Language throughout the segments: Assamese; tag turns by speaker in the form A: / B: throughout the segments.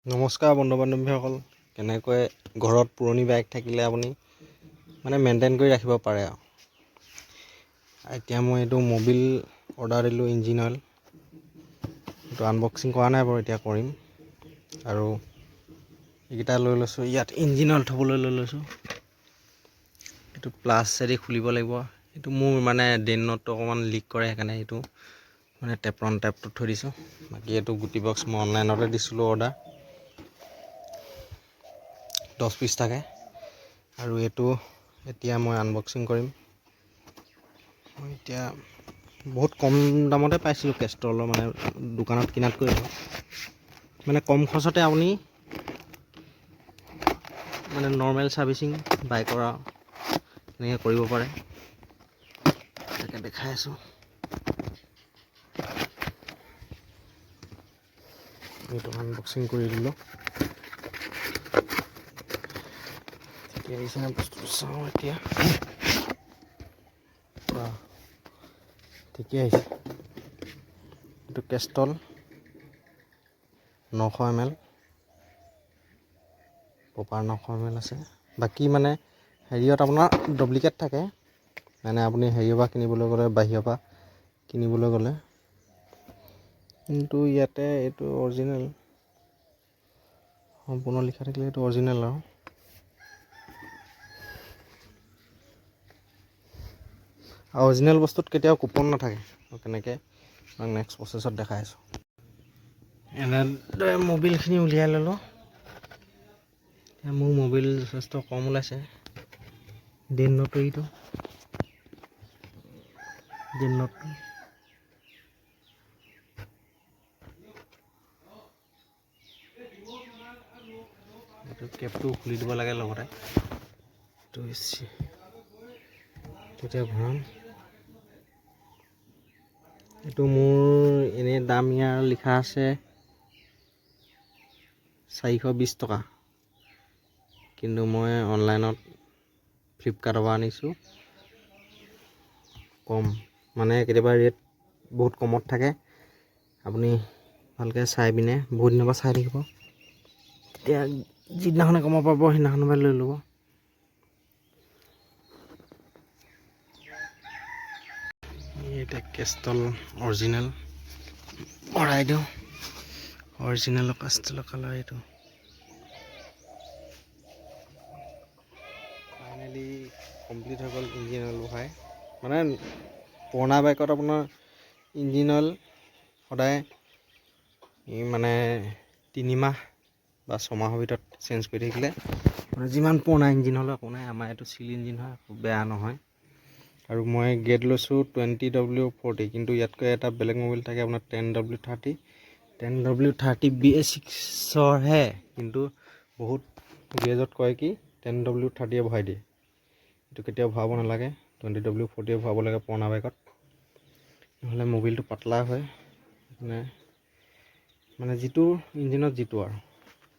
A: নমস্কাৰ বন্ধু বান্ধৱীসকল, কেনেকৈ ঘৰত পুৰণি বাইক থাকিলে আপুনি মেইনটেইন কৰি ৰাখিব পাৰে আৰু এতিয়া মই এইটো মবিল অৰ্ডাৰ দিলোঁ, ইঞ্জিন অইল। এইটো আনবক্সিং কৰা নাই বাৰু, এতিয়া কৰিম। আৰু এইকেইটা লৈ লৈছোঁ, ইয়াত ইঞ্জিন অইল থ'বলৈ লৈ লৈছোঁ। এইটো প্লাছেদি খুলিব লাগিব। এইটো মোৰ ড্ৰেইন নটটো অকণমান লিক কৰে, সেইকাৰণে এইটো টেপৰন টাইপটো থৈ দিছোঁ। বাকী এইটো গুটি বক্স মই অনলাইনতে দিছিলোঁ অৰ্ডাৰ, 10 পিচ থাকে। আৰু এইটো এতিয়া মই আনবক্সিং কৰিম। মই এতিয়া বহুত কম দামতে পাইছিলোঁ কেষ্টলৰ, দোকানত কিনাতকৈ কম খৰচতে আপুনি নৰ্মেল ছাৰ্ভিচিং বাইকৰ এনেকৈ কৰিব পাৰে। তাকে দেখাই আছোঁ। এইটো আনবক্সিং কৰি দিলোঁ। ঠিকে আহিছে নে বস্তুটো চাওঁ এতিয়া। ঠিকে আহিছে। এইটো কেষ্টল 900 ml, প্ৰপাৰ 900 ml আছে। বাকী হেৰিয়ত আপোনাৰ ডুপ্লিকেট থাকে, আপুনি হেৰিৰ পৰা কিনিবলৈ গ'লে, বাহিৰৰ পৰা কিনিবলৈ গ'লে। কিন্তু ইয়াতে এইটো অৰিজিনেল, সম্পূৰ্ণ লিখা থাকিলে এইটো অৰিজিনেল। আৰু অৰিজিনেল বস্তুত কেতিয়াও কুপন নাথাকে। কেনেকৈ নেক্সট প্ৰচেছত দেখাই আছোঁ। এনেদৰে মবিলখিনি উলিয়াই ল'লোঁ। মোৰ মবিল যথেষ্ট কম ওলাইছে। ড্ৰেইন নটটো এইটো কেপটো খুলি দিব লাগে লগতে। তেতিয়া ভৰাম। এইটো মোৰ এনেই দাম ইয়াৰ লিখা আছে 420 টকা, কিন্তু মই অনলাইনত ফ্লিপকাৰ্টৰ পৰা আনিছোঁ। কম কেতিয়াবা ৰেট বহুত কমত থাকে। আপুনি ভালকৈ চাই পিনে বহুত দিনৰ পৰা চাই থাকিব। তেতিয়া যিদিনাখনে কমত পাব সেইদিনাখনৰ পৰা লৈ ল'ব। এতিয়া কেষ্টল অৰিজিনেল ভৰাই দিওঁ। অৰিজিনেল কেষ্টলৰ কালাৰ এইটো। ফাইনেলি কমপ্লিট হৈ গ'ল ইঞ্জিন অইল ভৰাই। পুৰণা বাইকত আপোনাৰ ইঞ্জিন অইল সদায় 3 মাহ বা 6 মাহৰ ভিতৰত চেঞ্জ কৰি থাকিলে যিমান পুৰণা ইঞ্জিন হ'লেও একো নাই। আমাৰ এইটো চিল ইঞ্জিন হয়, একো বেয়া নহয়। আৰু মই গ্ৰেড লৈছোঁ 20W40, কিন্তু ইয়াতকৈ এটা বেলেগ মবিল থাকে আপোনাৰ 10W30। 10W30 BS6হে, কিন্তু বহুত গেৰেজত কয় কি 10W30 ভৰাই দিয়ে। এইটো কেতিয়াও ভৰাব নালাগে, 20W40 ভৰাব লাগে পুৰণা বাইকত, নহ'লে মবিলটো পাতলা হয়। যিটো ইঞ্জিনত যিটো আৰু।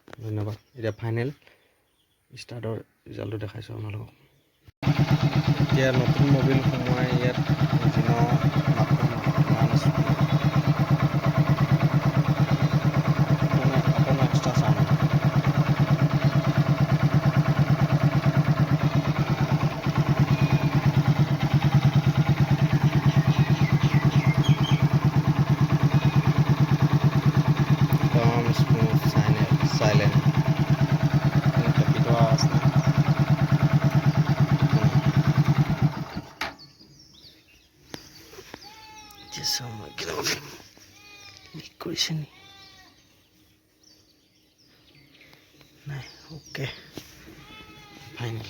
A: ধন্যবাদ। এতিয়া ফাইনেল ষ্টাৰ্টৰ ৰিজাল্টটো দেখাইছোঁ আপোনালোকক। এতিয়া নতুন মবিল সোমোৱাই ইয়াত ইঞ্জিনৰ মাতটো ইমান স্পীড, অকণো এক্সট্ৰা চাউণ্ড নাই। একদম স্মুথ, চাইলেণ্ট, টেপি থোৱা আৱাজ নাই। লিক কৰিছে নি? নাই, অ'কে ফাইনেল।